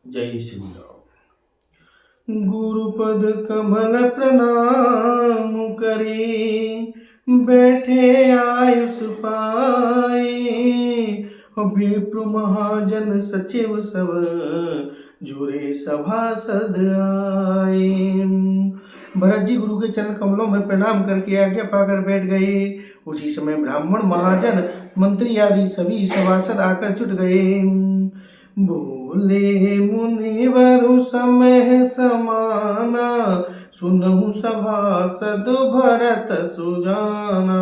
जय श्री राम। गुरुपद कमल प्रणाम करे, बैठे आयुष पाए। विप्र महाजन सचिव सब, जुरे सभासद आए। भरत जी गुरु के चरण कमलों में प्रणाम करके आज्ञा पाकर बैठ गए। उसी समय ब्राह्मण महाजन मंत्री आदि सभी सभासद आकर जुट गए। बोले मुनिवर समय समाना, सुनहु सभासद भरत सुजाना।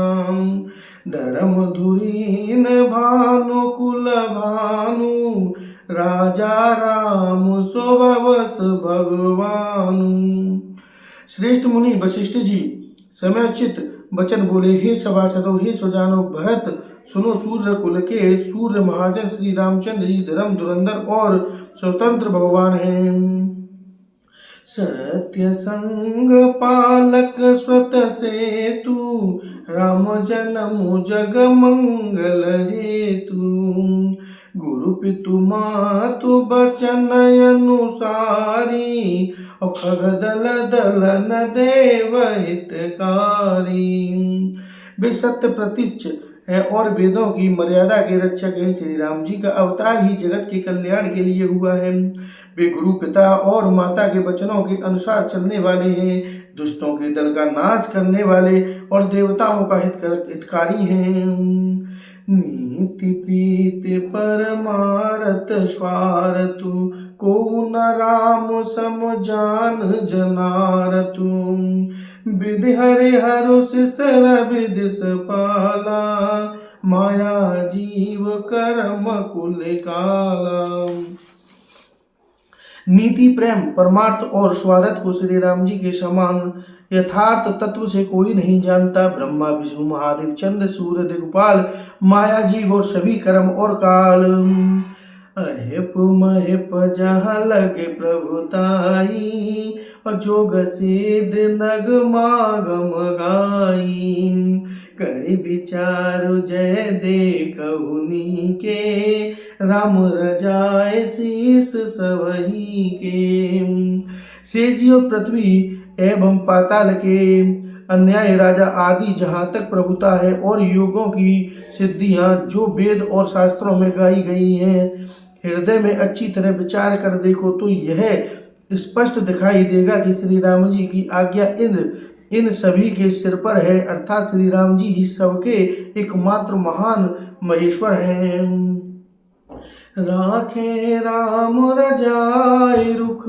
धर्म धुरीन भानु कुल भानु, राजा राम स्वभवस भगवानु। श्रेष्ठ मुनि वशिष्ठ जी समयोचित वचन बोले, हे सभासदों, हे सुजानो, भरत सुनो, सूर्य कुल के सूर्य महाजन श्री रामचंद्र जी धर्म धुरंधर और स्वतंत्र भगवान हैं। सत्य संग पालक स्वत सेतु, राम जन्म जग मंगल हेतु। गुरु पितु मातु बचन अनुसारी, खगदल दलन देव हितकारी। वे सत्य प्रतिच है और वेदों की मर्यादा के रक्षक है। श्री राम जी का अवतार ही जगत के कल्याण के लिए हुआ है। वे गुरु पिता और माता के वचनों के अनुसार चलने वाले हैं, दुष्टों के दल का नाश करने वाले और देवताओं का हितकारी हैं। नीति प्रीति परमारथ स्वारतु, को न राम सम जान जनारतु। विधि हरि हरु सिसर विदिस पाला, माया जीव कर्म कुल काला। नीति प्रेम परमार्थ और स्वार्थ को श्री राम जी के समान यथार्थ तत्व से कोई नहीं जानता। ब्रह्मा विष्णु महादेव चंद्र सूर्य दिक्पाल माया जीव और सभी कर्म और काल। अहिप महिप जहाँ लगे प्रभुताई, जोग सिद्ध नग मागम गाई। करि विचारु जय देखहुनी के, राम रजाए शीस सबही के। सेजियो पृथ्वी एवं पाताल के अन्याय राजा आदि जहाँ तक प्रभुता है और योगों की सिद्धियाँ जो वेद और शास्त्रों में गाई गई हैं, हृदय में अच्छी तरह विचार कर देखो तो यह स्पष्ट दिखाई देगा कि श्री राम जी की आज्ञा इन सभी के सिर पर है, अर्थात श्री राम जी ही सबके एकमात्र महान महेश्वर हैं। राखे राम रजाई रुख,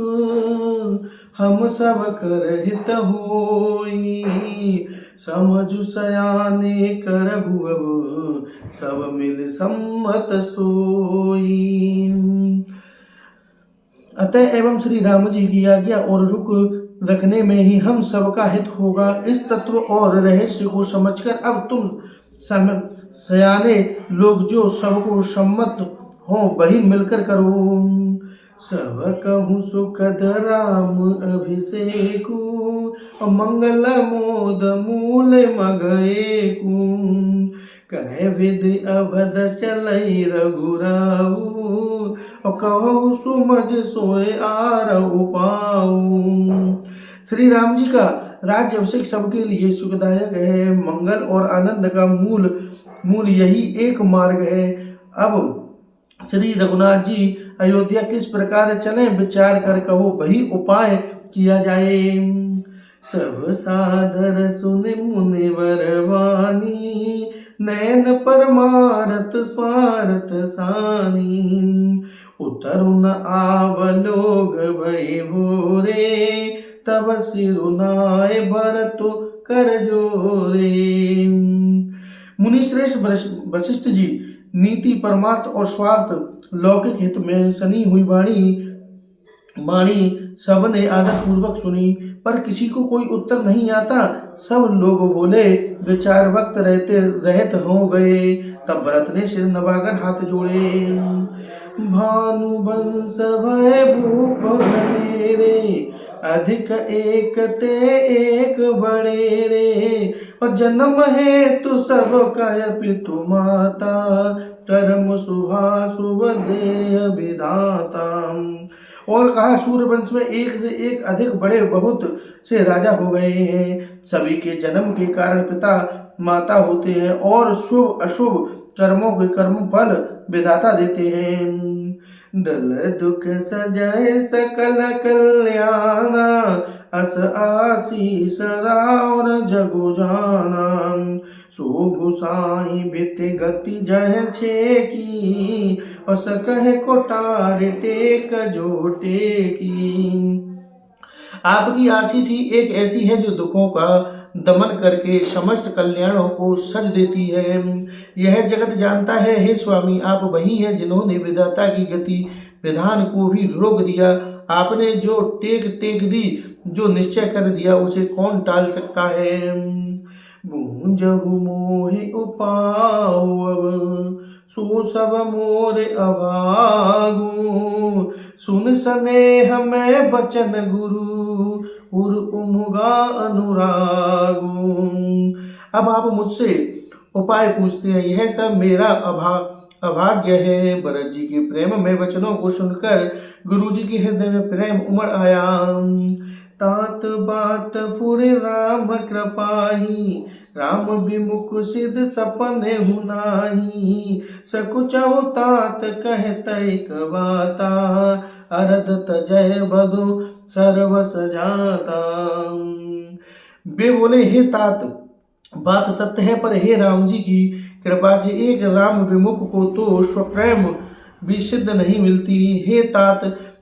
हम सब कर हित होई। समझु सयाने करहु अब, सब मिल सम्मत सोई। अतः एवं श्री राम जी की आज्ञा और रुख रखने में ही हम सबका हित होगा। इस तत्व और रहस्य को समझकर अब तुम सयाने लोग जो सबको सम्मत हो वही मिलकर करो। सब कहूँ सुखद राम अभिषेकु, मंगल मोद मूल मगएकु। कहे विधि अवध चलई रघुराऊ, कहु सुमझ सोए आरऊ पाऊ। श्री राम जी का राज्य अभिषेक सबके लिए सुखदायक है। मंगल और आनंद का मूल यही एक मार्ग है। अब श्री रघुनाथ जी अयोध्या किस प्रकार चले विचार कर कहो, वही उपाय किया जाए। सब सादर सुन मुनिवर वाणी, नैन परमारथ स्वार्थ सानी। उतरु न आवलोग भय भोरे, तब सिरुनाय भरतु कर जोरे। मुनिश्रेष्ठ वशिष्ठ जी नीति परमार्थ और स्वार्थ लौकिक हित में सनी हुई वाणी सबने आदर पूर्वक सुनी, पर किसी को कोई उत्तर नहीं आता। सब लोग बोले, विचार वक्त रहत हो गए। तब भरत ने सिर नवाकर हाथ जोड़े। भानु बंस भय भूप घनेरे, अधिक एक ते एक बड़े रे। और जन्म है तू सब काय पितु माता, कर्म शुभाशुभ देह विधाता। और कहा सूर्य वंश में एक से एक अधिक बड़े बहुत से राजा हो गए हैं। सभी के जन्म के कारण पिता माता होते हैं और शुभ अशुभ कर्मों के कर्म फल विधाता देते हैं। दल दुख सजाए सकल कल्याणा, अस आशीष रावर जगु जाना। सो गुसाई बित गति जय छे की, और सकह कोटार टेक जोटे की। आपकी आशीष ही एक ऐसी है जो दुखों का दमन करके समस्त कल्याणों को सज देती है। यह जगत जानता है हे स्वामी, आप वही हैं जिन्होंने विधाता की गति विधान को भी रोक दिया। आपने जो टेक दी, जो निश्चय कर दिया, उसे कौन टाल सकता है। गूंजहु मोहि उपाऊ अब, सो सब मोर अभागु। सुन स्नेह मैं बचन गुरु, उर उमुगा अनुरागु। अब आप मुझसे उपाय पूछते हैं, यह सब मेरा अभाग्य है। भरत जी के प्रेम में वचनों को सुनकर गुरु जी के हृदय में प्रेम उमड़ आया। तात बात फुर राम कृपाही, राम विमुख सिद्ध सपने हुनाही। सकुचहु तात कहते कबाता, अरद तजय बधु सर्वस जाता। वे बोले, हे तात बात सत्य है, पर हे राम जी की कृपा से एक राम विमुख को तो स्वप्रेम भी सिद्ध नहीं मिलती। हे तात,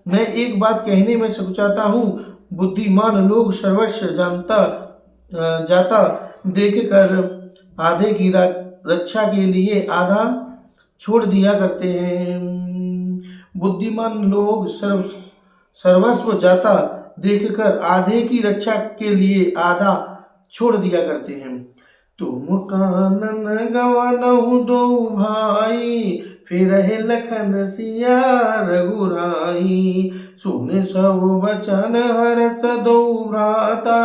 मैं एक बात कहने में सकुचाता हूँ। बुद्धिमान लोग सर्वस्व जाता देख कर आधे की रक्षा के लिए आधा छोड़ दिया करते हैं। बुद्धिमान लोग सर्वस्व जाता देखकर आधे की रक्षा के लिए आधा छोड़ दिया करते हैं। तुम कानन गवनहु दो भाई, फिर लखन सिया रघुराई। सुन सब वचन हरस दो भ्राता,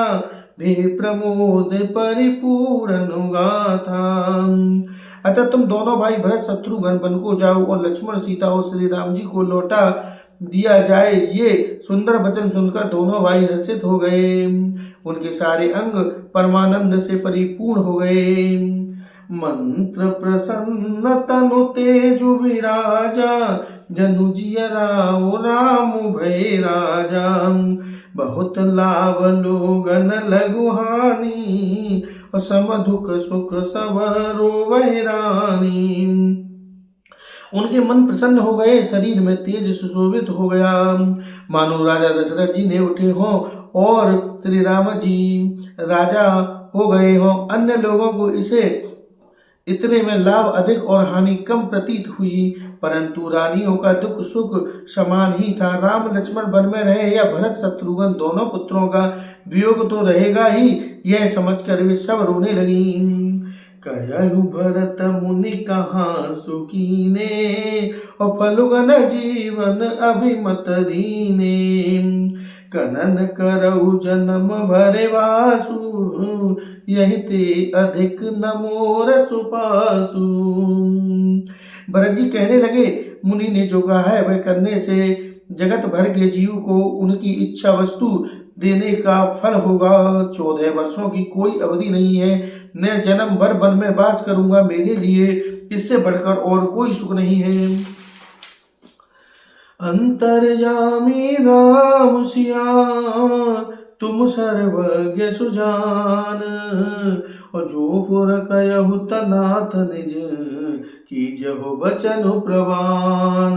वे प्रमोद परिपूर्ण गाथा। अतः तुम दोनों भाई भरत शत्रुघ्न वन को जाओ और लक्ष्मण सीता और श्री राम जी को लौटा दिया जाए। ये सुंदर वचन सुनकर दोनों भाई हर्षित हो गए। उनके सारे अंग परमानंद से परिपूर्ण हो गए। मंत्र प्रसन्न तनु तेजु विराजा, जनु जिया राम भय राजा। बहुत लाभ लोगन लघु हानि, और सम दुख सुख सब रोवै रानी। उनके मन प्रसन्न हो गए, शरीर में तेज सुशोभित हो गया, मानो राजा दशरथ जी ने उठे हों और श्री राम जी राजा हो गए हों। अन्य लोगों को इसे इतने में लाभ अधिक और हानि कम प्रतीत हुई, परंतु रानियों का दुख सुख समान ही था। राम लक्ष्मण वन में रहे या भरत शत्रुघ्न, दोनों पुत्रों का वियोग तो रहेगा ही, यह समझकर वे सब रोने लगी। कहु भरत मुनि कहाँ सुकीने, और फलुगन जीवन अभिमत दीने। कनन करऊ जन्म भरे वासु, यही ते अधिक न मोर सुपासु। भरत जी कहने लगे, मुनि ने जो कहा है वह करने से जगत भर के जीव को उनकी इच्छा वस्तु देने का फल होगा। 14 वर्षों की कोई अवधि नहीं है। मैं जन्म भर वन में वास करूंगा, मेरे लिए इससे बढ़कर और कोई सुख नहीं है। अंतर्यामी राम सिया, तुम सर्वज्ञ सुजान। और जो पुर कहु तनाथ निज, कीजहु बचन प्रवान।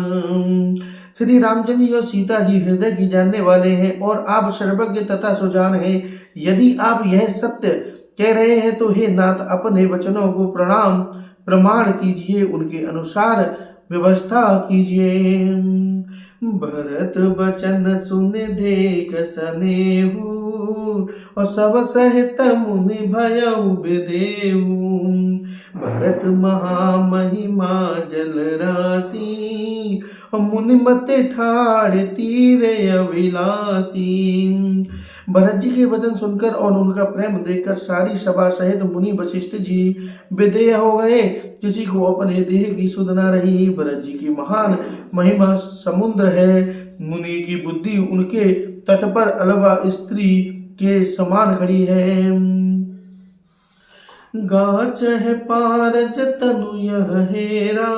श्री रामचंद्र जी और सीता जी हृदय की जानने वाले हैं और आप सर्वज्ञ तथा सुजान हैं। यदि आप यह सत्य कह रहे हैं तो हे नाथ, अपने वचनों को प्रमाण कीजिए, उनके अनुसार व्यवस्था कीजिए। भरत वचन सुन देख सनेहु, और सब सहित मुनि भयउ विदेहु। भरत महामहिमा जल राशि, मुनिमत ठाड़ तीरे अभिलाषी। भरत जी के वचन सुनकर और उनका प्रेम देखकर सारी सभा सहित मुनि वशिष्ठ जी विदेह हो गए। किसी को अपने देह की सुध न रही। भरत जी की महान महिमा समुद्र है। मुनि की बुद्धि उनके तट पर अलवा स्त्री के समान खड़ी है। गाच है पारज तनु यह हेरा,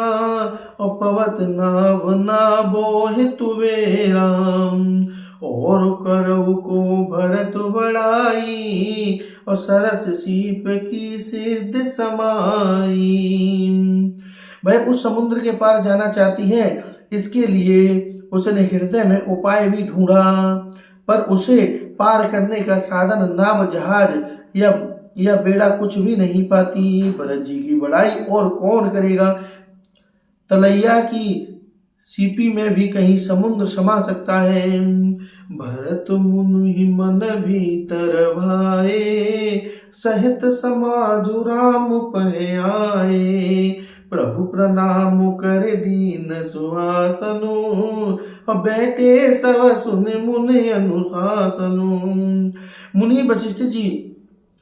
और पवत नाव ना बोहे तुवेरा। और करऊ को भरत बड़ाई, और सरस सीप की सिद्ध समाई। वह उस समुद्र के पार जाना चाहती है। इसके लिए उसने हृदय में उपाय भी ढूंढा, पर उसे पार करने का साधन नाव जहाज या बेड़ा कुछ भी नहीं पाती। भरत जी की बड़ाई और कौन करेगा। तलैया की सीपी में भी कहीं समुद्र समा सकता है। भरत मुनि मन भीतर भाए, सहित समाजु राम पहे आए। प्रभु प्रणाम करे दीन सुहासनु, बैठे सब सुन मुनि अनुशासनु। मुनि वशिष्ठ जी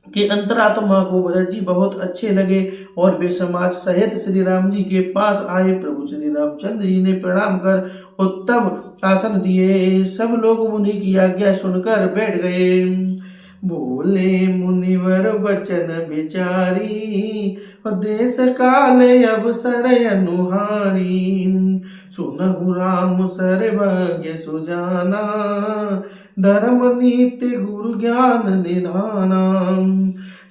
के अंतरात्मा को भरत जी बहुत अच्छे लगे और वे समाज सहित श्री राम जी के पास आए। प्रभु श्री रामचंद्र जी ने प्रणाम कर उत्तम आसन दिए। सब लोग मुनि की आज्ञा सुनकर बैठ गए। बोले मुनिवर वचन विचारी, देश काल अवसर अनुहारी। सुनहु राम सर्वज्ञ सुजाना, धर्म नीति गुरु ज्ञान निधाना।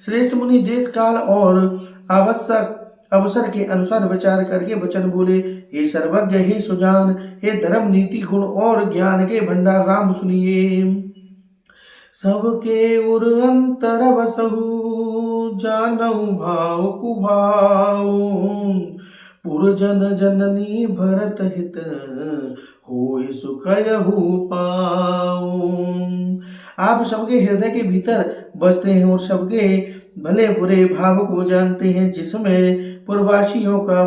श्रेष्ठ मुनि देश काल और आवश्यक अवसर के अनुसार विचार करके वचन बोले। हे सर्वज्ञ, हे सुजान, हे धर्म नीति गुण और ज्ञान के भंडार राम सुनिए। सबके उर अंतर बसहु, जानऊ भाव कुभाव। पुरजन जननी भरत हित, होय सुखयहु पाओ। आप सबके हृदय के भीतर बसते हैं और सबके भले बुरे भाव को जानते हैं। जिसमें पूर्ववासियों का,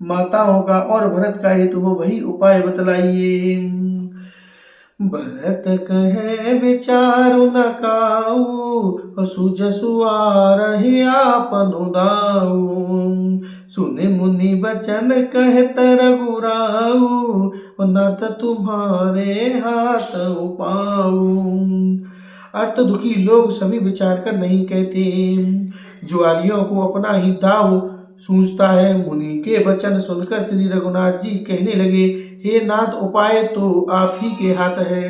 माताओं का और भरत का हित हो, वही उपाय बतलाइए। भरत कहे विचारु न काऊ, सुजसु आरहि आपनु दाऊ। सुने मुनि बचन कहत रघुराऊ, नाथ तुम्हारे हाथ उपाऊ। अर्थ दुखी लोग सभी विचार कर नहीं कहते, जुआरियों को अपना ही दाव सूझता है। मुनि के वचन सुनकर श्री रघुनाथ जी कहने लगे, हे नाथ, उपाय तो आप ही के हाथ है।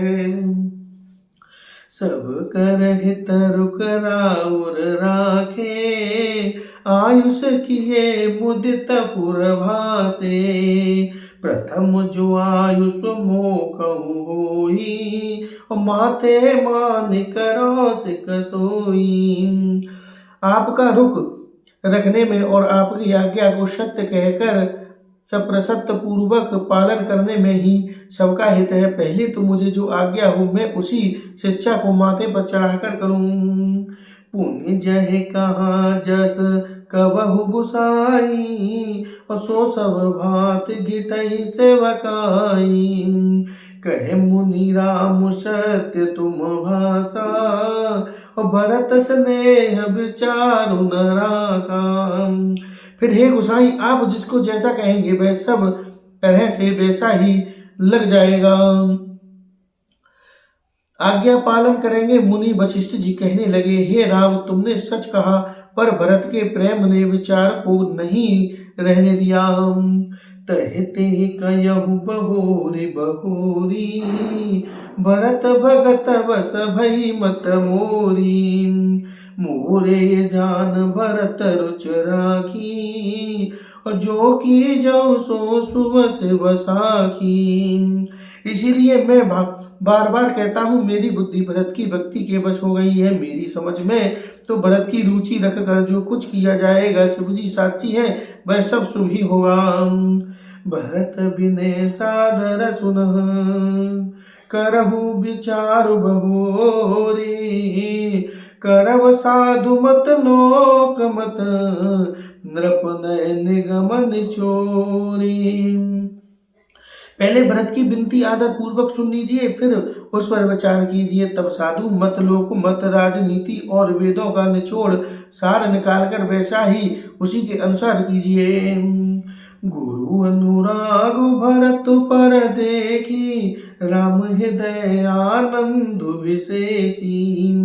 सब कर हित रुक राउर राखे, आयुष किए मुदित पुरभासे। प्रथम जो आयुष मोखहु होई, माथे मान करो सिक सोई। आपका रुख रखने में और आपकी आज्ञा को सत्य कहकर सप्रसत्य पूर्वक पालन करने में ही सबका हित है। पहले तो मुझे जो आज्ञा हो मैं उसी शिक्षा को माथे पर चढ़ाकर करूं। पुण्य जह कहाँ जस कबहु गुसाई, और सो सब भात गिटई सेवकाई। कहे मुनि राम सत्य तुम भाषा, और भरत स्नेह विचारु न राखा। फिर हे गोसाई, आप जिसको जैसा कहेंगे वह सब तरह से वैसा ही लग जाएगा। आज्ञा पालन करेंगे। मुनि वशिष्ठ जी कहने लगे, हे राम, तुमने सच कहा, पर भरत के प्रेम ने विचार को नहीं रहने दिया। तहते कयहु बहोरी बहोरी, भरत भगत बस भई मत मोरी। मोरे जान भरत रुच राखी, और जो की जो सो सुबस बसाखी। इसीलिए मैं बार बार कहता हूँ, मेरी बुद्धि भरत की भक्ति के वश हो गई है। मेरी समझ में तो भरत की रुचि रख कर जो कुछ किया जाएगा, शिव जी साक्षी है, वह सब शुभ ही होगा। भरत बिने सादर सुनह, करहु विचारु बहोरी। करव साधु मत लोक मत, नृप नयन निगम निचोरी। पहले भरत की विनती आदर पूर्वक सुन लीजिए, फिर उस पर विचार कीजिए। तब साधु मत, लोक मत, राजनीति और वेदों का निचोड़ सार निकालकर वैसा ही उसी के अनुसार कीजिए। गुरु अनुराग भरत पर देखी, राम हृदय आनंद विशेषी।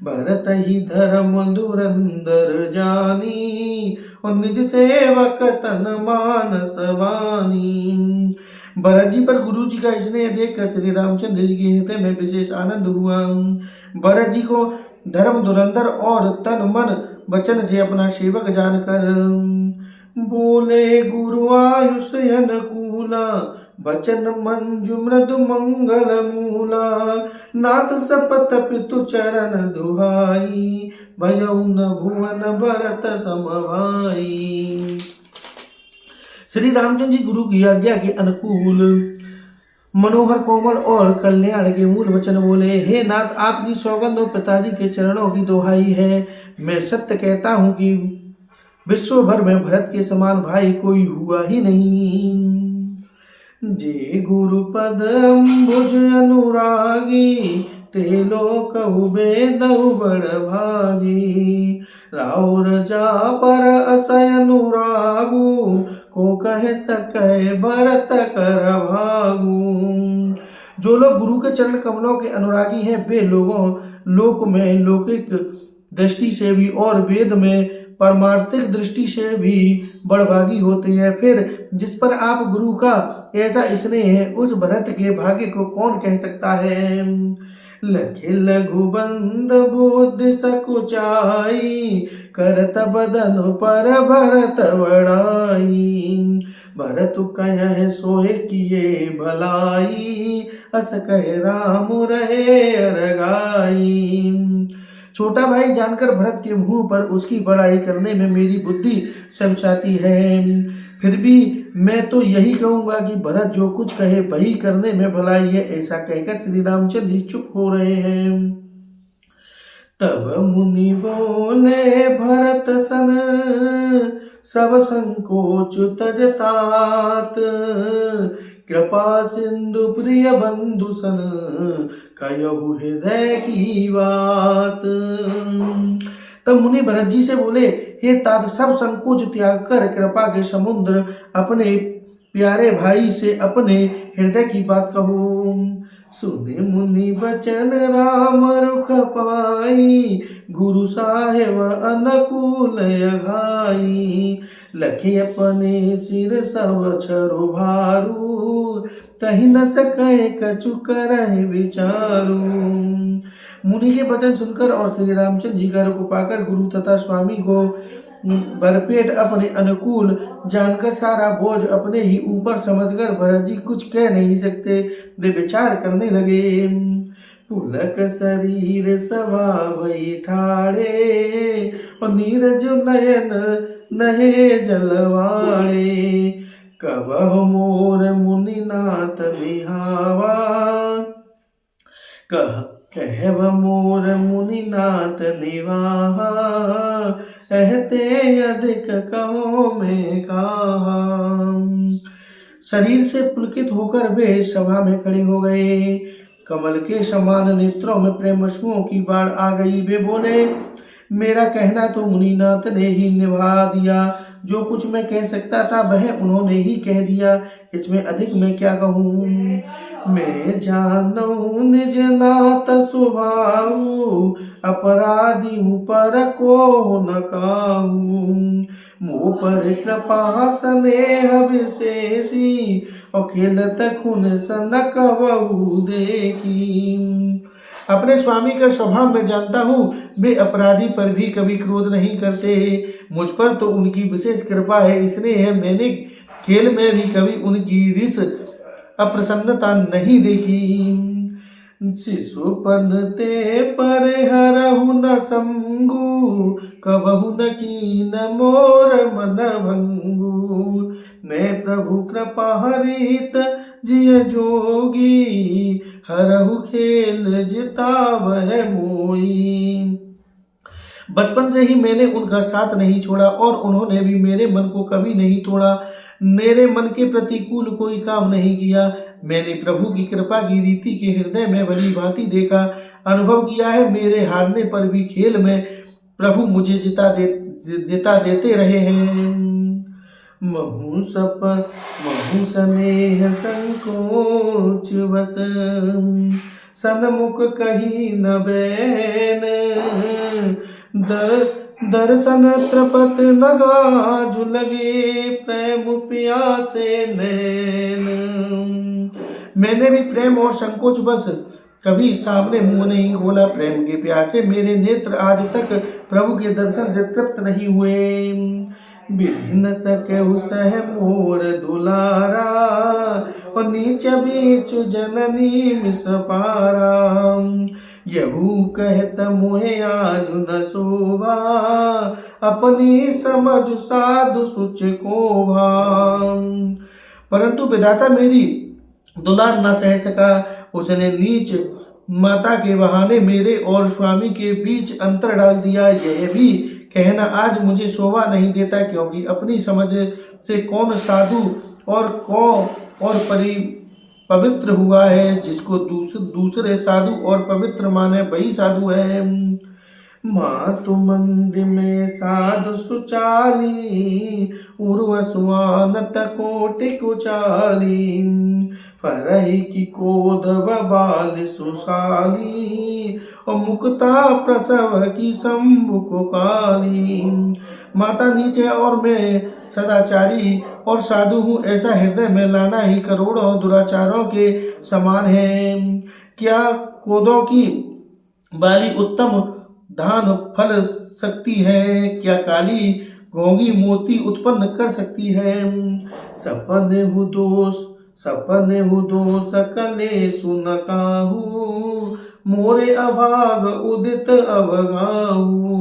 भरत ही धर्म धुरंधर जानी, और निज सेवक तन मानस वानी। भरत जी पर गुरु जी का स्नेह देखकर श्री रामचंद्र जी के हृदय में विशेष आनंद हुआ। भरत जी को धर्म धुरंधर और तन मन वचन से अपना सेवक जानकर बोले, गुरु आयुष अनुकूला, वचन मंजु मृदु मंगल मूला। नाथ सपत पितु चरण दुहाई, भयउ न भुवन भरत समभाई। श्री रामचंद्र जी गुरु की आज्ञा के अनुकूल मनोहर कोमल और कल्याण के मूल वचन बोले। हे नाथ, आपकी सौगंध और पिताजी के चरणों की दोहाई है। मैं सत्य कहता हूँ कि विश्व भर में भरत के समान भाई कोई हुआ ही नहीं। जे गुरु पद अम्बुज अनुरागी, ते लोक बेदहु बड़ भागी। राउर जा पर असय अनुरागु, को कह सके भरत कर भागु। जो लोग गुरु के चरण कमलों के अनुरागी हैं, वे लोक में लौकिक दृष्टि से भी और वेद में परमार्थिक दृष्टि से भी बड़भागी होते हैं। फिर जिस पर आप गुरु का ऐसा स्नेह है, उस भरत के भाग्य को कौन कह सकता है। लखि लघुबंद बुद्धि सकुचाई, करत बदन पर भरत बड़ाई। भरत कह सोए किए भलाई, अस कह राम रहे अरगाई। छोटा भाई जानकर भरत के मुंह पर उसकी बड़ाई करने में मेरी बुद्धि समझाती है। फिर भी मैं तो यही कहूंगा कि भरत जो कुछ कहे वही करने में भलाई है। ऐसा कहकर श्री रामचंद्र जी चुप हो रहे हैं। तब मुनि बोले भरत सन, सब संकोच तजतात। कृपा सिंधु प्रिय बंधु सन, कयहु हृदय की बात। तब मुनि भरत जी से बोले, हे तात, सब संकोच त्याग कर कृपा के समुद्र अपने प्यारे भाई से अपने हृदय की बात कहो। सुने मुनि बचन राम रुख पाई, गुरु साहेब अनुकूल घाई। लखे अपने सिर सब छरो भारू, कहीं न सके कछु करहि विचारू। मुनि के वचन सुनकर और श्री रामचंद्र जी का रुख पाकर गुरु तथा स्वामी को भरपेट अपने अनुकूल जानकर सारा बोझ अपने ही ऊपर समझकर भरत जी कुछ कह नहीं सकते। वे विचार करने लगे। पुलक शरीर स्वभाव ठाड़े, और नीरज नयन नहे जलवाड़े। कबहु मोर मुनिनाथ निहावा, कहब मोर मुनिनाथ निवाहा। कहते अधिक कहो में कहा। शरीर से पुलकित होकर वे सभा में खड़े हो गए। कमल के समान नेत्रों में प्रेमअश्रुओं की बाढ़ आ गई। वे बोले, मेरा कहना तो मुनिनाथ ने ही निभा दिया। जो कुछ मैं कह सकता था वह उन्होंने ही कह दिया। इसमें अधिक मैं क्या कहूँ। मैं जानू निज नाथ स्वभाव, अपराधी हूँ पर को न काहू। मुँह पर कृपा स्नेह विशेषी, और खेलत खुन सनक बहु देखी। अपने स्वामी का स्वभाव मैं जानता हूँ। वे अपराधी पर भी कभी क्रोध नहीं करते। मुझ पर तो उनकी विशेष कृपा है, इसलिए मैंने खेल में भी कभी उनकी रिस अप्रसन्नता नहीं देखी। शिशुपन ते पर हरहु न संगु, कबहु न कीन मोर मन भंगु। मैं प्रभु कृपा हरित जिय जोगी, हरहु खेल जितावह मोई। बचपन से ही मैंने उनका साथ नहीं छोड़ा और उन्होंने भी मेरे मन को कभी नहीं तोड़ा। मेरे मन के प्रतिकूल कोई काम नहीं किया। मैंने प्रभु की कृपा की रीति के हृदय में भली भांति देखा, अनुभव किया है। मेरे हारने पर भी खेल में प्रभु मुझे जिता देते रहे हैं। महु स्नेह संकोच बस, सन्मुख कही न बैन। दर्शन त्रपत नगाजु लगे, प्रेम प्यासे नैन। मैंने भी प्रेम और संकोच बस कभी सामने मुंह नहीं खोला। प्रेम के प्यासे मेरे नेत्र आज तक प्रभु के दर्शन से तृप्त नहीं हुए। विधि न सकहु सह मोर दुलारा, और नीच बीच जननी मिस पारा। यहू कहत मोहे आजु न शोभा, अपनी समझ साधु सुच को भाम। परंतु विधाता मेरी दुलार न सह सका। उसने नीच माता के बहाने मेरे और स्वामी के बीच अंतर डाल दिया। यह भी कहना आज मुझे शोभा नहीं देता, क्योंकि अपनी समझ से कौन साधु और पवित्र हुआ है। जिसको दूसरे साधु और पवित्र माने वही साधु है। मातु मंदिर में साधु सुचाली, उर्वसुआनत कोटि कुचाली। फरही की कोद बाल सुशाली, और मुक्ता प्रसव की सम्मुख काली। माता नीचे और मैं सदाचारी और साधु हूँ, ऐसा हृदय में लाना ही करोड़ों दुराचारों के समान है। क्या कोदों की बाली उत्तम धान फल सकती है? क्या काली घोंगी मोती उत्पन्न कर सकती है? सपने हु दोष कले सुन काहू, मोरे अभाग उदित अवगाहू।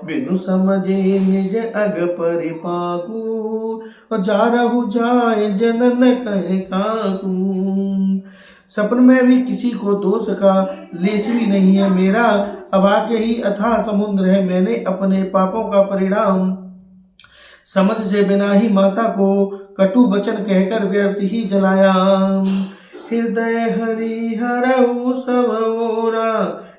बिनु समझे निज अग परिपाकू, और जा रहु जाए जनन कहे काकू। सपन में भी किसी को दोष का लेश भी नहीं है। मेरा अभाग्य ही अथाह समुद्र है। मैंने अपने पापों का परिणाम समझ से बिना ही माता को कटु वचन कहकर व्यर्थ ही जलाया। हृदय हरि हरऊ सब ओरा,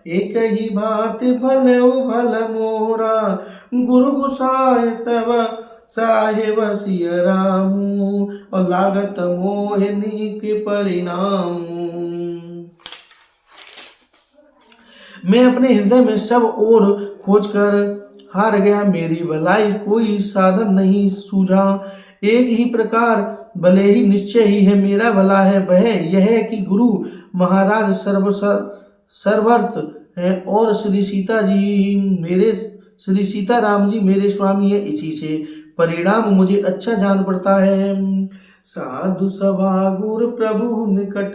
एक ही भांति भल मोरा। गुरु गुसाए सब साहेब सिय रामू, और लागत मोहिनी के परिणाम। मैं अपने हृदय में सब ओर खोज कर हार गया। मेरी भलाई कोई साधन नहीं सूझा। एक ही प्रकार भले ही निश्चय ही है मेरा भला है, वह यह है कि गुरु महाराज सर्वर्थ है, और श्री सीता राम जी मेरे स्वामी है। इसी से परिणाम मुझे अच्छा जान पड़ता है। साधु सभा गुरु प्रभु निकट,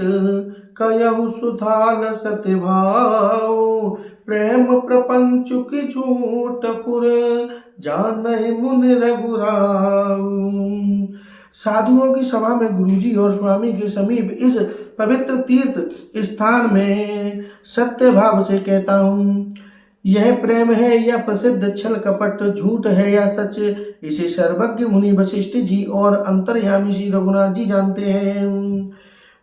कयहु सुधाल सत्य भाव। प्रेम प्रपंच की झूठ पुर, जानहि मुनि रघुराव। साधुओं की सभा में गुरुजी और स्वामी के समीप इस पवित्र तीर्थ स्थान में सत्य भाव से कहता हूँ, यह प्रेम है या प्रसिद्ध छल कपट, झूठ है या सच, इसे सर्वज्ञ मुनि वशिष्ठ जी और अंतर्यामी श्री रघुनाथ जी जानते हैं।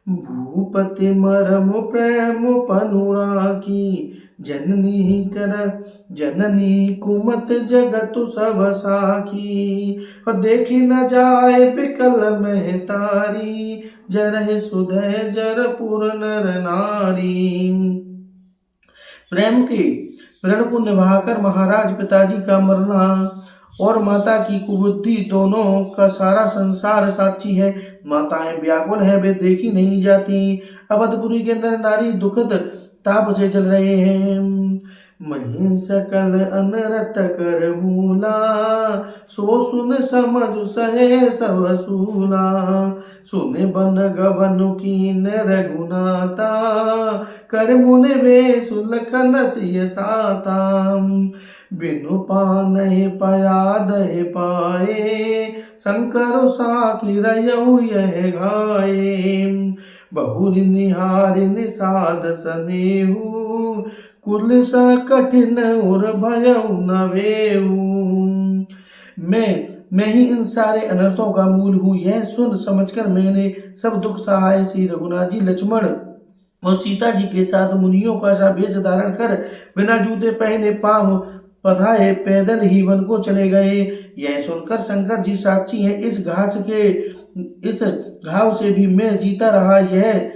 भूपति मरम प्रेम पनुरा की, जननी कुमत जगत सब साखी। और देखी न जाए बिकल में तारी, जरहि सुधय जरपुर नर नारी। प्रेम के ऋण को निभाकर महाराज पिताजी का मरना और माता की कुबुद्धि दोनों का सारा संसार साक्षी है। माताएं व्याकुल है, वे देखी नहीं जाती। अवधपुरी के नर नारी दुखद ताप से चल रहे हैं। मही सकल अनरत कर मूला, सो सुन समझ सहे सब सूला। सुने बन गवन कीन रघुनाथा, कर मुनि वेश लखन सिय साता। बिनु पानहि पयादहि पाए, शंकर साखी रयऊ यह घाये। बहुर निहार निषाद सनेहू, कुल सा कठिन उर भयउ न वेऊ। मैं मैं ही इन सारे अनर्थों का मूल हूँ। यह सुन समझकर मैंने सब दुख सहाय श्री रघुनाथ जी, लक्ष्मण और सीता जी के साथ मुनियों का सा वेश धारण कर बिना जूते पहने पांव पथाए पैदल ही वन को चले गए। यह सुनकर शंकर जी साक्षी हैं, इस घाव से भी मैं जीता रहा। यह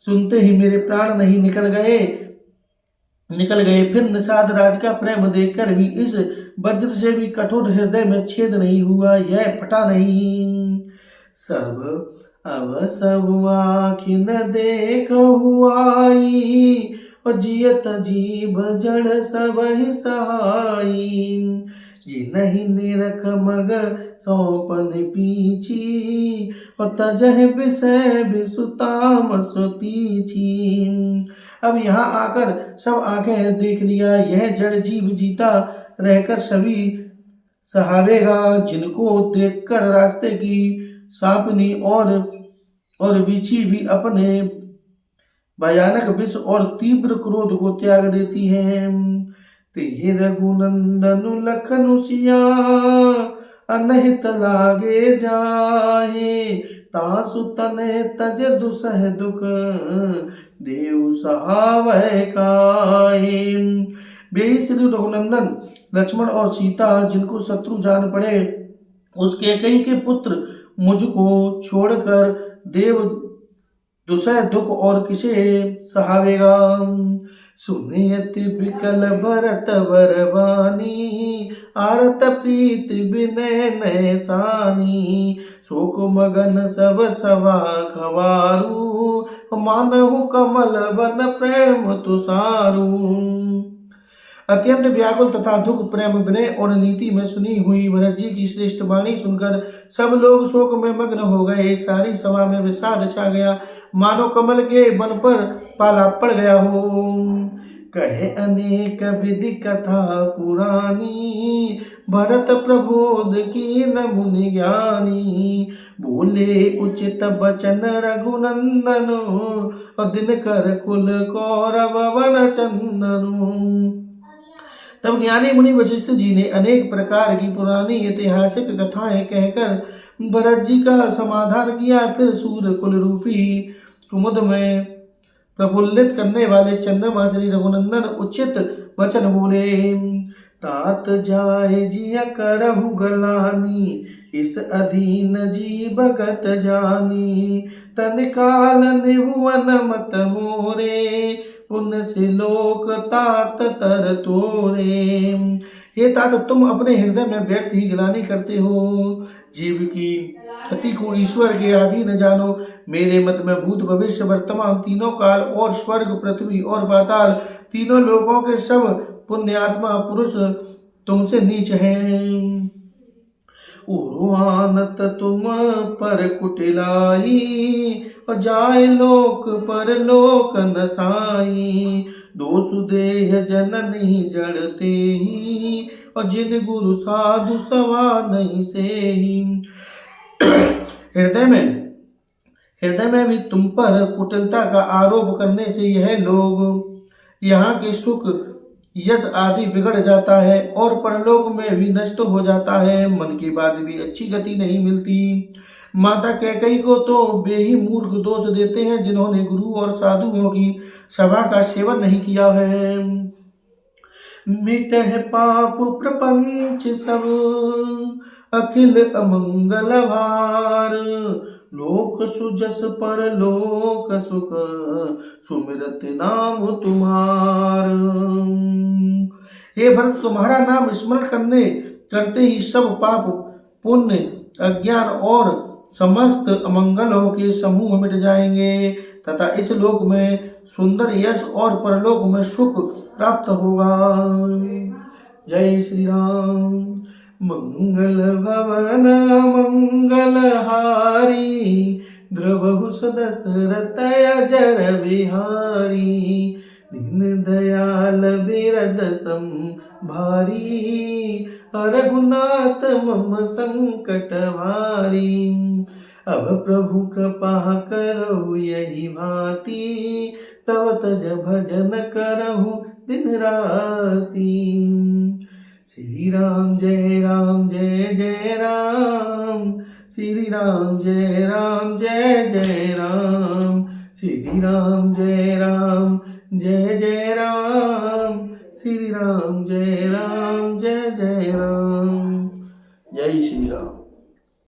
सुनते ही मेरे प्राण नहीं निकल गए। फिर निषाद राज का प्रेम देखकर भी इस वज्र से भी कठोर हृदय में छेद नहीं हुआ, यह फटा नहीं। सब अब सब आखिन देख हुआई, और जियत जीव जड़ सब ही सहाई। जिनहि निरख मग सौपन पीछी, और तजह विषय विसुताम सुतीछी। अब यहाँ आकर सब आंखें देख लिया, यह जड़ जीव जीता रहकर सभी सहावेगा। जिनको देखकर रास्ते की सांपनी और बिच्छी भी अपने भयानक विष और तीव्र क्रोध को त्याग देती है। ते रघुनंदन लखन सिया, अनहित लागे जाहे। तासु तने तज दुसह दुख, देव सहावै काहे। वे श्री रघुनंदन लक्ष्मण और सीता, जिनको शत्रु जान पड़े, उसके कई के पुत्र मुझको छोड़कर देव दुसह दुख और किसे सहावेगा। सुनियति विकल भरत बरबानी, आरत प्रीत विनय नैसानी। शोक मगन सब सवा खवारू, मानहु कमल बन प्रेम तुसारू। अत्यंत व्याकुल तथा दुख प्रेम विनय और नीति में सुनी हुई भरत जी की श्रेष्ठ वाणी सुनकर सब लोग शोक में मग्न हो गए। सारी सभा में विषाद छा गया, मानो कमल के वन पर पाला पड़ गया हो। कहे अनेक विधि कथा पुरानी, भरत प्रबोध की न मुनि ज्ञानी। बोले उचित बचन रघुनंदन, और दिनकर कुल कौरव वन चंदन। तब ज्ञानी मुनि वशिष्ठ जी ने अनेक प्रकार की पुरानी ऐतिहासिक कथाएं कहकर भरत जी का समाधान किया। फिर सूर्य कुल रूपी कुमुद में प्रफुल्लित करने वाले चंद्रमा श्री रघुनंदन उचित वचन बोले। तात जाय जिया करहु गलानी, इस अधीन जी भगत जानी। तन काल निभुवन मत मोरे, पुण्य से लोक तात तर तोरे। हे तात, तुम अपने हृदय में व्यर्थ ही गिलानी करते हो। जीव की गति को ईश्वर के अधीन जानो। मेरे मत में भूत भविष्य वर्तमान तीनों काल और स्वर्ग पृथ्वी और पाताल तीनों लोकों के सब पुण्यात्मा पुरुष तुमसे नीच हैं। उर्वानत तुम पर कुटिलाई, और जाय लोक पर लोक नसाई। दोषु देह जननी जड़ते ही, और जिन गुरु साधु सवा नहीं से ही। हृदय में भी तुम पर कुटिलता का आरोप करने से यह लोग यहाँ के सुख यश आदि बिगड़ जाता है, और परलोक में भी नष्ट हो जाता है। मन की बात भी अच्छी गति नहीं मिलती। माता कैकेयी को तो वे ही मूर्ख दोष देते हैं, जिन्होंने गुरु और साधुओं की सभा का सेवन नहीं किया है। मिटह पाप प्रपंच सब, अखिल अमंगल भार। लोक सुजस पर लोक सुख, सुमिरत नाम तुम्हार। हे भरत, तुम्हारा नाम स्मरण करते ही सब पाप पुण्य अज्ञान और समस्त अमंगलों के समूह मिट जाएंगे, तथा इस लोक में सुंदर यश और परलोक में सुख प्राप्त होगा। जय श्री राम। मंगल भवन मंगल हारी, ध्रुव सुदशरथ अजर बिहारी। दीन दयाल बिरद संभारी, रघुनाथ मम संकट भारी। अब प्रभु कृपा करहु यही भांति, तव तज भजन करहु दिन राति। श्री राम जय जय राम, श्री राम जय जय राम, श्री राम जय जय राम, श्री राम जय जय राम। जय श्री राम।